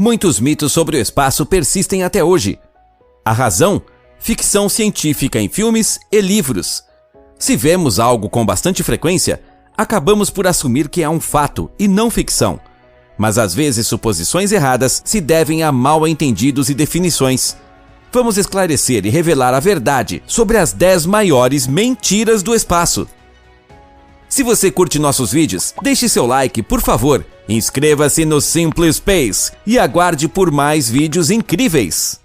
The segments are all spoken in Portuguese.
Muitos mitos sobre o espaço persistem até hoje. A razão? Ficção científica em filmes e livros. Se vemos algo com bastante frequência, acabamos por assumir que é um fato e não ficção. Mas às vezes suposições erradas se devem a mal-entendidos e definições. Vamos esclarecer e revelar a verdade sobre as 10 maiores mentiras do espaço. Se você curte nossos vídeos, deixe seu like, por favor. Inscreva-se no Simple Space e aguarde por mais vídeos incríveis.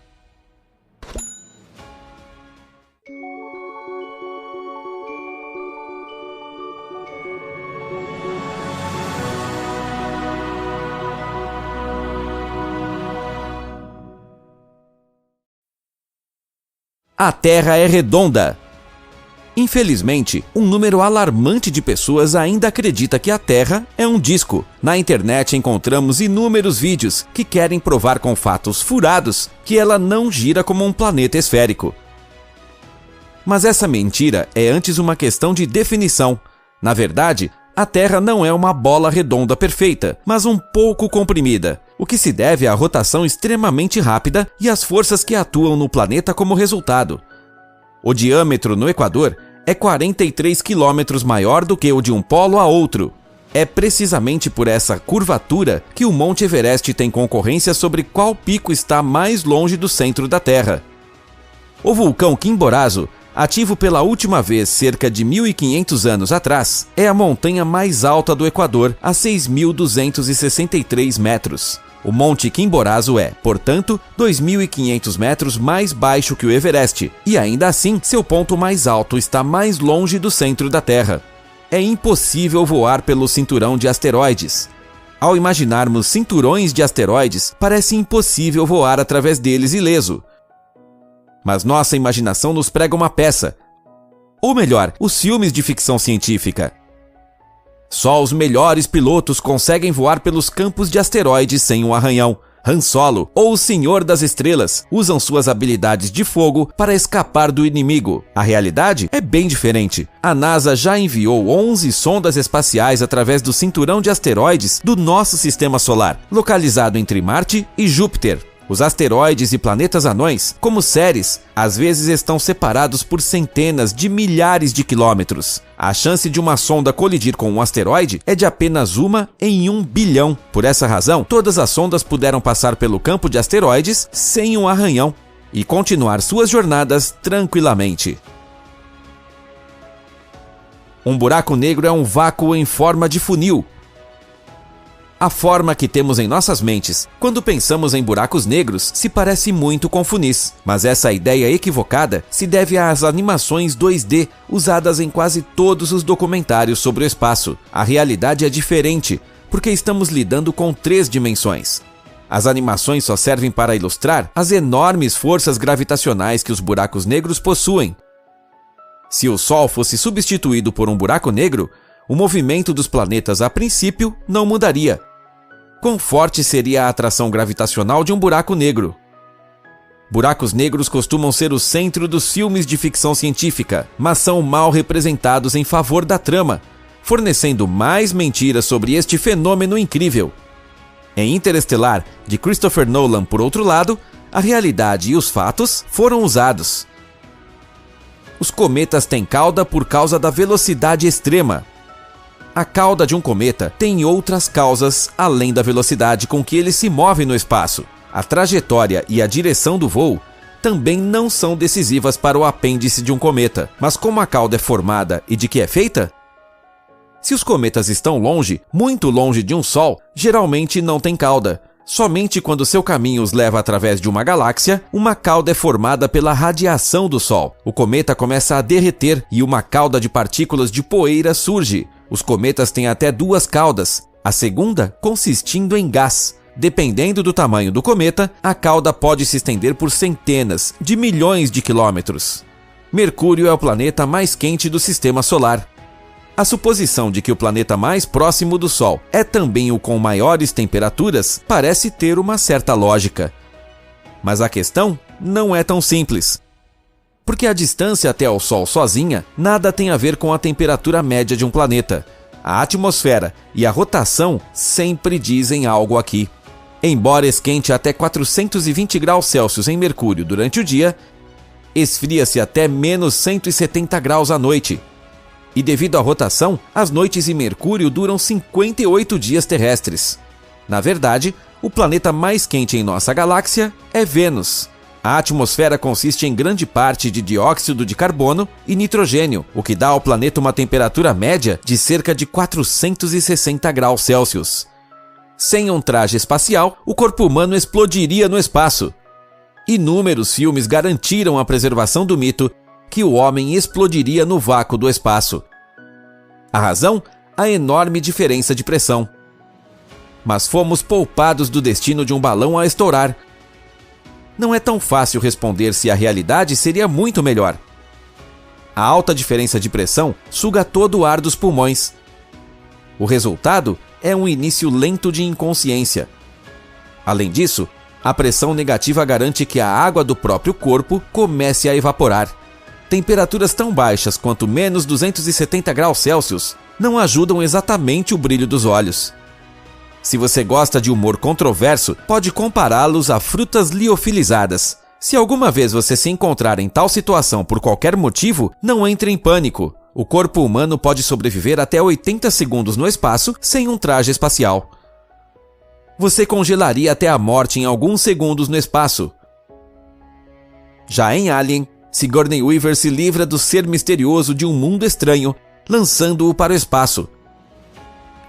A Terra é redonda. Infelizmente, um número alarmante de pessoas ainda acredita que a Terra é um disco. Na internet encontramos inúmeros vídeos que querem provar com fatos furados que ela não gira como um planeta esférico. Mas essa mentira é antes uma questão de definição. Na verdade, a Terra não é uma bola redonda perfeita, mas um pouco comprimida, o que se deve à rotação extremamente rápida e às forças que atuam no planeta como resultado. O diâmetro no Equador é 43 quilômetros maior do que o de um polo a outro. É precisamente por essa curvatura que o Monte Everest tem concorrência sobre qual pico está mais longe do centro da Terra. O vulcão Chimborazo, ativo pela última vez cerca de 1.500 anos atrás, é a montanha mais alta do Equador, a 6.263 metros. O Monte Chimborazo é, portanto, 2.500 metros mais baixo que o Everest, e ainda assim, seu ponto mais alto está mais longe do centro da Terra. É impossível voar pelo cinturão de asteroides. Ao imaginarmos cinturões de asteroides, parece impossível voar através deles ileso. Mas nossa imaginação nos prega uma peça. Ou melhor, os filmes de ficção científica. Só os melhores pilotos conseguem voar pelos campos de asteroides sem um arranhão. Han Solo ou o Senhor das Estrelas usam suas habilidades de fogo para escapar do inimigo. A realidade é bem diferente. A NASA já enviou 11 sondas espaciais através do cinturão de asteroides do nosso sistema solar, localizado entre Marte e Júpiter. Os asteroides e planetas anões, como Ceres, às vezes estão separados por centenas de milhares de quilômetros. A chance de uma sonda colidir com um asteroide é de apenas 1 em 1 bilhão. Por essa razão, todas as sondas puderam passar pelo campo de asteroides sem um arranhão e continuar suas jornadas tranquilamente. Um buraco negro é um vácuo em forma de funil. A forma que temos em nossas mentes quando pensamos em buracos negros se parece muito com funis, mas essa ideia equivocada se deve às animações 2D usadas em quase todos os documentários sobre o espaço. A realidade é diferente, porque estamos lidando com 3 dimensões. As animações só servem para ilustrar as enormes forças gravitacionais que os buracos negros possuem. Se o Sol fosse substituído por um buraco negro, o movimento dos planetas a princípio não mudaria. Quão forte seria a atração gravitacional de um buraco negro? Buracos negros costumam ser o centro dos filmes de ficção científica, mas são mal representados em favor da trama, fornecendo mais mentiras sobre este fenômeno incrível. Em Interestelar, de Christopher Nolan, por outro lado, a realidade e os fatos foram usados. Os cometas têm cauda por causa da velocidade extrema. A cauda de um cometa tem outras causas além da velocidade com que ele se move no espaço. A trajetória e a direção do voo também não são decisivas para o apêndice de um cometa. Mas como a cauda é formada e de que é feita? Se os cometas estão longe, muito longe de um Sol, geralmente não tem cauda. Somente quando seu caminho os leva através de uma galáxia, uma cauda é formada pela radiação do Sol. O cometa começa a derreter e uma cauda de partículas de poeira surge. Os cometas têm até 2 caudas, a segunda consistindo em gás. Dependendo do tamanho do cometa, a cauda pode se estender por centenas de milhões de quilômetros. Mercúrio é o planeta mais quente do sistema solar. A suposição de que o planeta mais próximo do Sol é também o com maiores temperaturas parece ter uma certa lógica. Mas a questão não é tão simples. Porque a distância até o Sol sozinha nada tem a ver com a temperatura média de um planeta. A atmosfera e a rotação sempre dizem algo aqui. Embora esquente até 420 graus Celsius em Mercúrio durante o dia, esfria-se até menos 170 graus à noite. E devido à rotação, as noites em Mercúrio duram 58 dias terrestres. Na verdade, o planeta mais quente em nossa galáxia é Vênus. A atmosfera consiste em grande parte de dióxido de carbono e nitrogênio, o que dá ao planeta uma temperatura média de cerca de 460 graus Celsius. Sem um traje espacial, o corpo humano explodiria no espaço. Inúmeros filmes garantiram a preservação do mito que o homem explodiria no vácuo do espaço. A razão? A enorme diferença de pressão. Mas fomos poupados do destino de um balão a estourar. Não é tão fácil responder se a realidade seria muito melhor. A alta diferença de pressão suga todo o ar dos pulmões. O resultado é um início lento de inconsciência. Além disso, a pressão negativa garante que a água do próprio corpo comece a evaporar. Temperaturas tão baixas quanto menos 270 graus Celsius não ajudam exatamente o brilho dos olhos. Se você gosta de humor controverso, pode compará-los a frutas liofilizadas. Se alguma vez você se encontrar em tal situação por qualquer motivo, não entre em pânico. O corpo humano pode sobreviver até 80 segundos no espaço sem um traje espacial. Você congelaria até a morte em alguns segundos no espaço. Já em Alien, Sigourney Weaver se livra do ser misterioso de um mundo estranho, lançando-o para o espaço.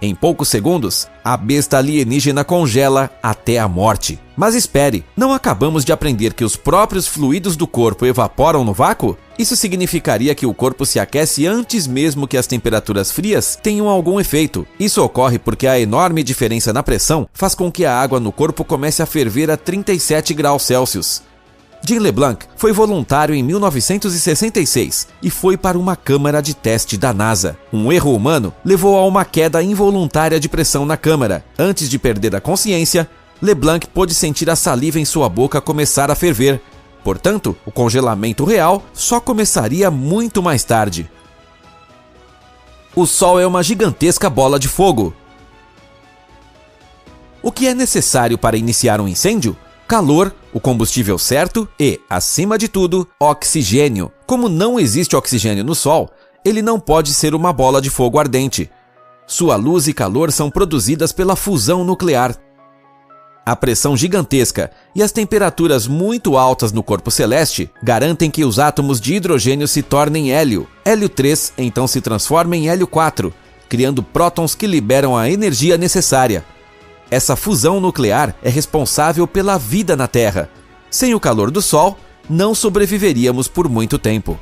Em poucos segundos, a besta alienígena congela até a morte. Mas espere, não acabamos de aprender que os próprios fluidos do corpo evaporam no vácuo? Isso significaria que o corpo se aquece antes mesmo que as temperaturas frias tenham algum efeito. Isso ocorre porque a enorme diferença na pressão faz com que a água no corpo comece a ferver a 37 graus Celsius. Jean LeBlanc foi voluntário em 1966 e foi para uma câmara de teste da NASA. Um erro humano levou a uma queda involuntária de pressão na câmara. Antes de perder a consciência, LeBlanc pôde sentir a saliva em sua boca começar a ferver. Portanto, o congelamento real só começaria muito mais tarde. O Sol é uma gigantesca bola de fogo. O que é necessário para iniciar um incêndio? Calor, o combustível certo e, acima de tudo, oxigênio. Como não existe oxigênio no Sol, ele não pode ser uma bola de fogo ardente. Sua luz e calor são produzidas pela fusão nuclear. A pressão gigantesca e as temperaturas muito altas no corpo celeste garantem que os átomos de hidrogênio se tornem hélio. Hélio 3 então se transforma em hélio 4, criando prótons que liberam a energia necessária. Essa fusão nuclear é responsável pela vida na Terra. Sem o calor do Sol, não sobreviveríamos por muito tempo.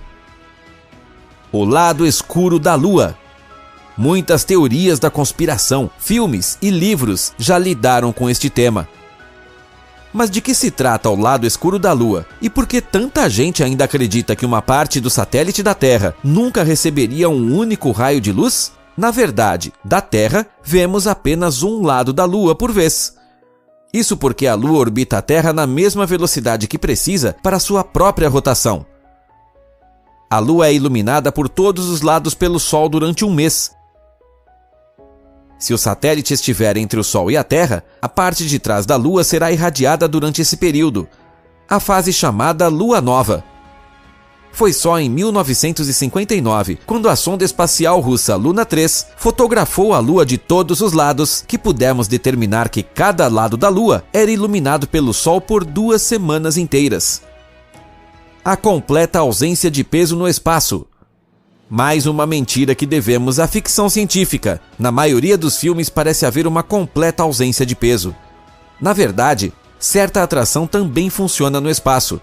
O lado escuro da Lua. Muitas teorias da conspiração, filmes e livros já lidaram com este tema. Mas de que se trata o lado escuro da Lua? E por que tanta gente ainda acredita que uma parte do satélite da Terra nunca receberia um único raio de luz? Na verdade, da Terra, vemos apenas um lado da Lua por vez. Isso porque a Lua orbita a Terra na mesma velocidade que precisa para sua própria rotação. A Lua é iluminada por todos os lados pelo Sol durante um mês. Se o satélite estiver entre o Sol e a Terra, a parte de trás da Lua será irradiada durante esse período, a fase chamada Lua Nova. Foi só em 1959, quando a sonda espacial russa Luna 3 fotografou a Lua de todos os lados, que pudemos determinar que cada lado da Lua era iluminado pelo Sol por 2 semanas inteiras. A completa ausência de peso no espaço. Mais uma mentira que devemos à ficção científica. Na maioria dos filmes parece haver uma completa ausência de peso. Na verdade, certa atração também funciona no espaço.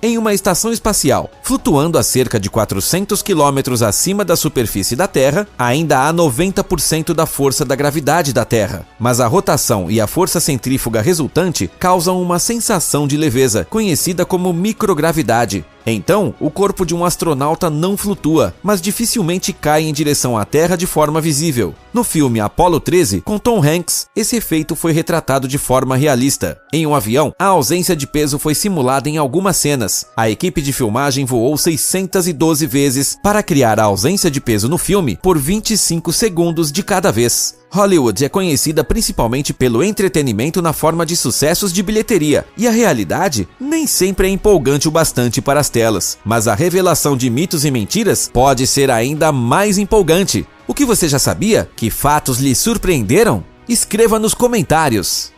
Em uma estação espacial, flutuando a cerca de 400 km acima da superfície da Terra, ainda há 90% da força da gravidade da Terra. Mas a rotação e a força centrífuga resultante causam uma sensação de leveza, conhecida como microgravidade. Então, o corpo de um astronauta não flutua, mas dificilmente cai em direção à Terra de forma visível. No filme Apollo 13, com Tom Hanks, esse efeito foi retratado de forma realista. Em um avião, a ausência de peso foi simulada em algumas cenas. A equipe de filmagem voou 612 vezes para criar a ausência de peso no filme por 25 segundos de cada vez. Hollywood é conhecida principalmente pelo entretenimento na forma de sucessos de bilheteria, e a realidade nem sempre é empolgante o bastante para as telas. Mas a revelação de mitos e mentiras pode ser ainda mais empolgante. O que você já sabia? Que fatos lhe surpreenderam? Escreva nos comentários!